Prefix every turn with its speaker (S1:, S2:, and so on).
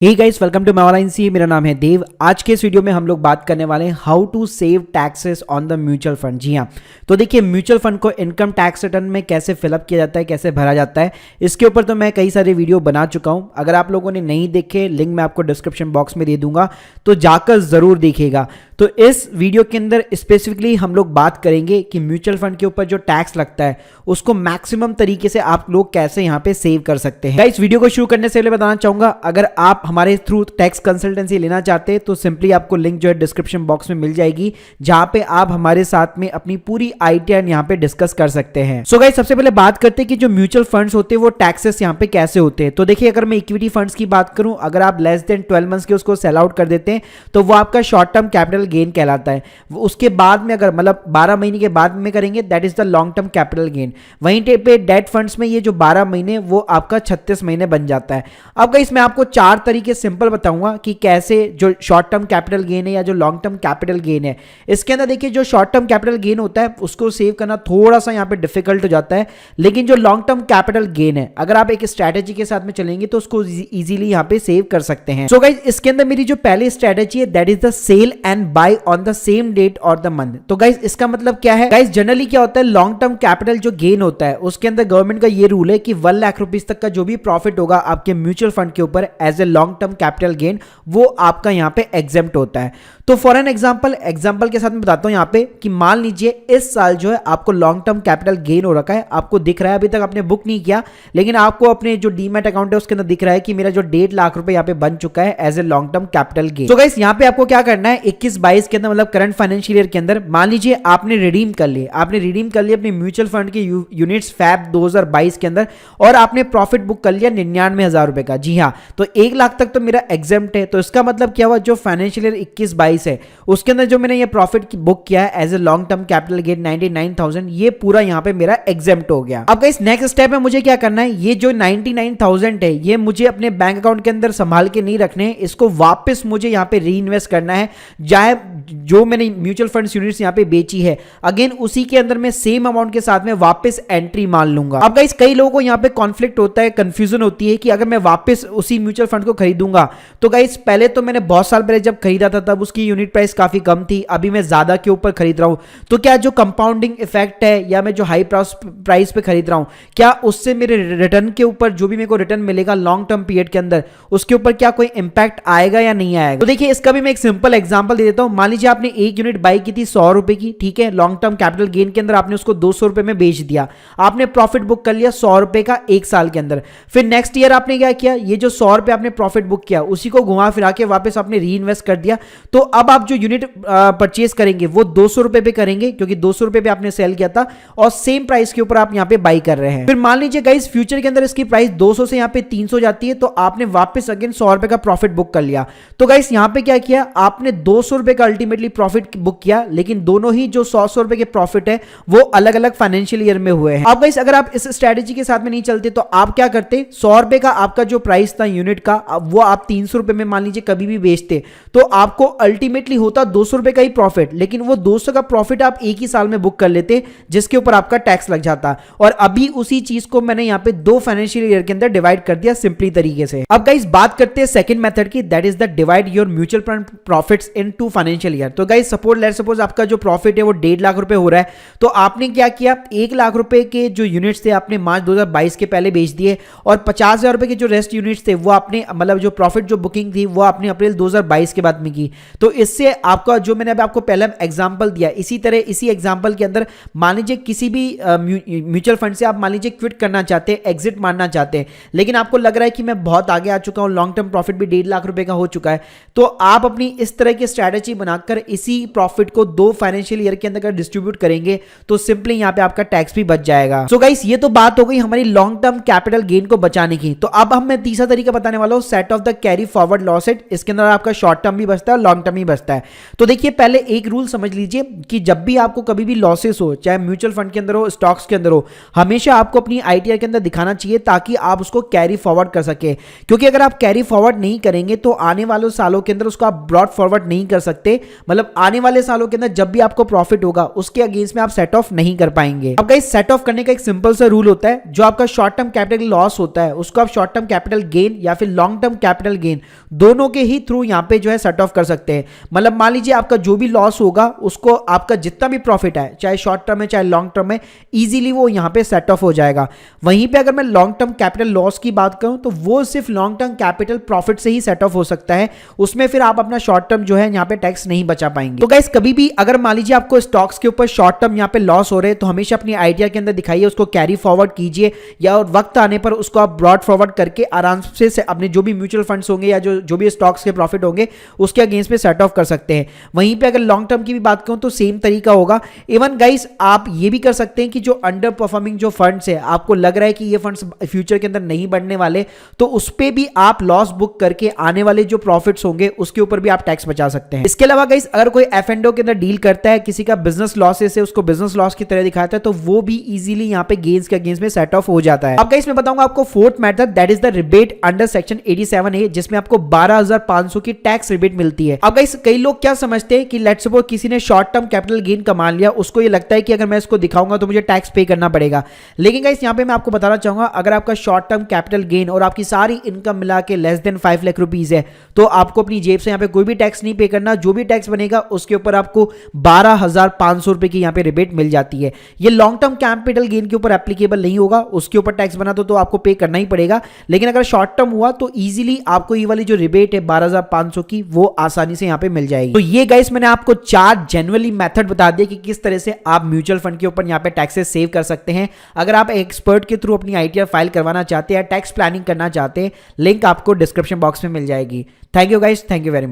S1: Hey guys, welcome to my सी। मेरा नाम है देव। आज के इस वीडियो में हम लोग बात करने वाले हैं how to save taxes on the mutual fund. जी हाँ, तो देखिए म्यूचुअल फंड को इनकम टैक्स रिटर्न में कैसे फिलअप किया जाता है, कैसे भरा जाता है, इसके ऊपर तो मैं कई सारे वीडियो बना चुका हूँ। अगर आप लोगों ने नहीं देखे, लिंक मैं आपको डिस्क्रिप्शन बॉक्स में दे दूंगा, तो जाकर ज़रूर देखिएगा। तो इस वीडियो के अंदर स्पेसिफिकली हम लोग बात करेंगे कि म्यूचुअल फंड के ऊपर जो टैक्स लगता है उसको मैक्सिमम तरीके से आप लोग कैसे यहाँ पे सेव कर सकते हैं। इस वीडियो को शुरू करने से पहले बताना चाहूंगा, अगर आप हमारे थ्रू टैक्स कंसल्टेंसी लेना चाहते हैं तो सिंपली आपको लिंक जो है डिस्क्रिप्शन बॉक्स में मिल जाएगी, जहां पे आप हमारे साथ में अपनी पूरी आईटीआर यहाँ पे डिस्कस कर सकते हैं। सो गाइस, सबसे पहले बात करते हैं कि जो म्यूचुअल फंड्स होते हैं वो टैक्सेस यहाँ पे कैसे होते हैं। तो देखिए, अगर मैं इक्विटी फंड्स की बात करूं, अगर आप लेस देन 12 मंथ्स के उसको सेल आउट कर देते हैं तो वो आपका शॉर्ट टर्म कैपिटल गेन कहलाता है। उसके बाद में अगर मतलब 12 महीने के बाद में करेंगे, that is the long term capital gain. वहीं पे डेट फंड्स में ये जो 12 महीने वो आपका 36 महीने बन जाता है। अब गाइस, मैं आपको 4 तरीके सिंपल बताऊंगा कि कैसे जो शॉर्ट टर्म कैपिटल गेन है या जो लॉन्ग टर्म कैपिटल गेन है, इसके अंदर देखिए जो शॉर्ट टर्म कैपिटल गेन होता है उसको सेव करना थोड़ा सा यहाँ पे डिफिकल्ट हो जाता है, लेकिन जो लॉन्ग टर्म कैपिटल गेन है अगर आप एक स्ट्रेटेजी के साथ में चलेंगे तो उसको इजीली यहाँ पे सेव कर सकते हैं। सो गाइस, इसके अंदर मेरी जो पहली स्ट्रेटेजी है that is the sell and buy on the same date और द मंथ। तो गाइस, इसका मतलब क्या है? गाइस, जनरली क्या होता है, लॉन्ग टर्म कैपिटल जो गेन होता है उसके अंदर गवर्नमेंट का ये रूल है कि 1 लाख रुपीस तक का जो भी प्रॉफिट होगा आपके म्यूचुअल फंड के ऊपर as a long term capital gain, वो आपका यहाँ पे एग्जेम्प्ट होता है। तो फॉर एन एग्जांपल के साथ मैं बताता हूं यहाँ पे कि मान लीजिए इस साल जो है आपको लॉन्ग टर्म कैपिटल गेन हो रखा है, आपको दिख रहा है, अभी तक आपने बुक नहीं किया, लेकिन आपको अपने जो डीमैट अकाउंट है उसके अंदर दिख रहा है कि मेरा जो 1.5 लाख रुपए यहाँ पे बन चुका है as a long term capital gain. तो गाइस, यहाँ पे आपको क्या करना है, 21-22 के अंदर मतलब करंट फाइनेंशियल ईयर के अंदर मान लीजिए आपने रिडीम कर लिए अपने म्यूचुअल फंड के यूनिट्स फैब 2022 के अंदर, और आपने प्रॉफिट बुक कर लिया 99,000 रुपए का। जी हाँ, तो 1 लाख तक तो मेरा एग्जेम्प्ट है। तो इसका मतलब क्या हुआ, जो फाइनेंशियल ईयर 21-22 है उसके अंदर जो मैंने ये प्रॉफिट बुक किया है as a long term capital gain 99,000, ये पूरा यहाँ पे मेरा एग्जेम्प्ट हो गया। अब गाइस, नेक्स्ट स्टेप में मुझे क्या करना है, ये जो 99,000 है ये मुझे अपने बैंक अकाउंट के अंदर संभाल के नहीं रखने हैं, इसको वापस मुझे यहाँ पे री इन्वेस्ट करना है। चाहे जो मैंने म्यूचुअल फंड्स यूनिट्स यहाँ पे बेची है, अगेन उसी के अंदर मैं सेम अमाउंट के साथ में वापस एंट्री मान लूंगा। अब गाइस, कई लोगों को यहाँ पे कॉन्फ्लिक्ट होता है, कंफ्यूजन होती है कि अगर मैं वापस उसी म्यूचुअल फंड को खरीदूंगा तो गाइस, पहले तो मैंने बहुत साल पहले जब खरीदा था तब उसकी यूनिट प्राइस काफी कम थी, अभी मैं ज्यादा के ऊपर खरीद रहा हूं, तो क्या जो कंपाउंडिंग इफेक्ट है या मैं जो हाई प्राइस पे खरीद रहा हूं, क्या उससे मेरे रिटर्न के ऊपर जो भी मेरे को रिटर्न मिलेगा लॉन्ग टर्म पीरियड के अंदर, उसके ऊपर क्या कोई इंपैक्ट आएगा या नहीं आएगा? तो देखिए, इसका भी मैं एक सिंपल एग्जांपल दे देता हूं। मान लीजिए आपने एक यूनिट बाई की थी 100 रुपए की, ठीक है, लॉन्ग टर्म कैपिटल गेन के अंदर आपने उसको 200 रुपए में बेच दिया, आपने प्रॉफिट बुक कर लिया 100 रुपए का 1 साल के अंदर। फिर नेक्स्ट ईयर आपने क्या किया, ये जो 100 रुपए आपने प्रॉफिट बुक किया उसी को घुमा फिरा के वापस आपने री इन्वेस्ट कर दिया। तो अब आप जो यूनिट परचेज करेंगे वो 200 रुपए पे करेंगे, क्योंकि 200 रुपए पे आपने सेल किया था और सेम प्राइस के ऊपर आप यहाँ पे बाई कर रहे हैं। फिर मान लीजिए गाइस, फ्यूचर के अंदर इसकी प्राइस 200 से यहाँ पे 300 जाती है, तो आपने वापस अगेन 100 रुपए का प्रॉफिट बुक कर लिया। तो गाइस, यहाँ पे क्या किया, आपने 200 रुपए का अल्टीमेटली प्रॉफिट बुक किया, लेकिन दोनों ही जो 100 रुपए के प्रॉफिट है वो अलग अलग फाइनेंशियल ईयर में हुए हैं। अब गाइस, अगर आप इस स्ट्रेटेजी के साथ में नहीं चलते तो आप क्या करते, 100 रुपए का आपका जो प्राइस था यूनिट का, वो आप 300 रुपए में मान लीजिए कभी भी बेचते तो आपको अल्टीमेटली होता 200 रुपए का ही प्रॉफिट, लेकिन वो 200 का प्रॉफिट आप एक ही साल में बुक कर लेते, जिसके ऊपर आपका टैक्स लग जाता। और अभी उसी चीज को मैंने यहाँ पे 2 फाइनेंशियल ईयर के अंदर डिवाइड कर दिया सिंपली तरीके से। अब गाइस, बात करते हैं सेकंड मेथड की, that is the divide your mutual fund profits in 2 financial year. तो गाइस, सपोज आपका जो प्रॉफिट है वो 1.5 लाख रुपए हो रहा है, तो आपने क्या किया, 1 लाख रुपए के जो यूनिट्स थे आपने मार्च 2022 के पहले बेच दिए, और 50,000 रुपए के जो रेस्ट यूनिट्स थे वो आपने मतलब जो प्रॉफिट जो बुकिंग थी वो आपने अप्रैल 2022 के बाद में की। तो इससे आपका जो मैंने अभी आपको पहला एग्जांपल दिया, इसी तरह इसी एग्जांपल के अंदर मान लीजिए किसी भी म्यूचुअल फंड से आप मान लीजिए क्विट करना चाहते हैं, एग्जिट मारना चाहते हैं, लेकिन आपको लग रहा है कि मैं बहुत आगे आ चुका हूं, लॉन्ग टर्म प्रॉफिट भी 1.5 लाख रुपए का हो चुका है, तो आप अपनी इस तरह की स्ट्रैटेजी बनाकर इसी प्रॉफिट को 2 फाइनेंशियल ईयर के अंदर डिस्ट्रीब्यूट करेंगे तो सिंपली यहां पे आपका टैक्स भी बच जाएगा। सो गाइस, ये तो बात हो गई हमारी लॉन्ग टर्म कैपिटल गेन को बचाने की। तो अब हम मैं तीसरा तरीका बताने वाला हूं, set off the carry forward losses. इसके अंदर आपका शॉर्ट टर्म भी बचता है और लॉन्ग टर्म ही बचता है। तो देखिए, पहले एक रूल समझ लीजिए कि जब भी आपको कभी भी लॉसेस हो, चाहे म्यूचुअल फंड के अंदर हो, स्टॉक्स के अंदर हो, हमेशा आपको अपनी आईटीआर के अंदर दिखाना चाहिए ताकि आप उसको कैरी फॉरवर्ड कर सके। क्योंकि अगर आप कैरी फॉरवर्ड नहीं करेंगे तो आने वाले सालों के अंदर उसको आप ब्रॉड फॉरवर्ड नहीं कर सकते। सकते, मतलब आने वाले सालों के अंदर जब भी आपको प्रॉफिट होगा उसके अगेंस्ट में आप सेट ऑफ नहीं कर पाएंगे। अब गाइस सेट ऑफ करने का एक सिंपल सा रूल होता है, जो आपका शॉर्ट टर्म कैपिटल लॉस होता है उसको आप शॉर्ट टर्म कैपिटल गेन या फिर लॉन्ग टर्म कैपिटल गेन दोनों के ही थ्रू यहां पे जो है सेट ऑफ कर सकते हैं। मतलब मान लीजिए आपका जो भी लॉस होगा उसको आपका जितना भी प्रॉफिट है, चाहे शॉर्ट टर्म है चाहे लॉन्ग टर्म है, इजीली वो यहां पे सेट ऑफ हो जाएगा। वहीं पे अगर मैं लॉन्ग टर्म कैपिटल लॉस की बात करूं तो वो सिर्फ लॉन्ग टर्म कैपिटल प्रॉफिट से ही सेट ऑफ हो सकता है, उसमें फिर आप अपना शॉर्ट टर्म जो है यहां पे टैक्स नहीं बचा पाएंगे। तो गाइस कभी भी अगर मान लीजिए आपको स्टॉक्स के ऊपर शॉर्ट टर्म यहां पे लॉस हो रहे हैं तो हमेशा अपनी आइडिया के अंदर दिखाइए, उसको कैरी फॉरवर्ड कीजिए या वक्त आने पर उसको आप ब्रॉड फॉरवर्ड करके आराम से अपने जो भी म्यूचुअल फंड्स होंगे या जो भी स्टॉक्स के प्रॉफिट होंगे उसके अगेंस्ट पे सेट ऑफ कर सकते हैं। वहीं पे अगर लॉन्ग टर्म की भी बात करूं तो सेम तरीका होगा। इवन गाइस आप ये भी कर सकते हैं कि जो अंडर परफॉर्मिंग जो फंड्स है, आपको लग रहा है कि ये फंड्स फ्यूचर के अंदर नहीं बढ़ने वाले, तो उस पे भी आप लॉस बुक करके आने वाले जो प्रॉफिट्स होंगे उसके ऊपर भी आप टैक्स बचा सकते हैं। इसके अलावा गाइस अगर कोई F&O के अंदर डील करता है, किसी का बिजनेस लॉसेस है उसको बिजनेस लॉस की तरह दिखाता है, तो वो भी इजीली यहां पे गेन्स के अगेंस्ट में सेट ऑफ हो जाता है। अब गाइस मैं बताऊंगा आपको fourth method, that is the rebate under section 87A, जिसमें आपको 12,500 की टैक्स रिबेट मिलती है। अब गाइस कई लोग क्या समझते हैं कि लेट्स सपोज किसी ने शॉर्ट टर्म कैपिटल गेन कमा लिया, उसको ये लगता है कि अगर मैं इसको दिखाऊंगा तो मुझे टैक्स पे करना पड़ेगा। लेकिन गाइस यहां पे मैं आपको बताना चाहूंगा, अगर आपका शॉर्ट टर्म कैपिटल गेन और आपकी सारी इनकम मिला के लेस देन 5 लाख रुपीज है तो आपको अपनी जेब से यहां पे कोई भी टैक्स नहीं पे करना। जो भी टैक्स बनेगा उसके ऊपर आपको 12,500 रुपए की यहां पे रिबेट मिल जाती है। ये लॉन्ग टर्म कैपिटल गेन के ऊपर एप्लीकेबल नहीं होगा, उसके ऊपर टैक्स बना तो आपको पे करना ही पड़ेगा। लेकिन अगर शॉर्ट टर्म हुआ तो इजीली आपको ये वाली जो रिबेट है 12,500 की वो आसानी से यहां पे मिल जाएगी। तो ये गाइस मैंने आपको 4 जनरली मेथड बता दिए कि किस तरह से आप म्यूचुअल फंड के ऊपर यहां पे टैक्सेस सेव कर सकते हैं। अगर आप एक्सपर्ट के थ्रू अपनी ITR फाइल करवाना चाहते हैं, टैक्स प्लानिंग करना चाहते हैं, लिंक आपको डिस्क्रिप्शन बॉक्स में मिल जाएगी। Thank you guys, thank you very much.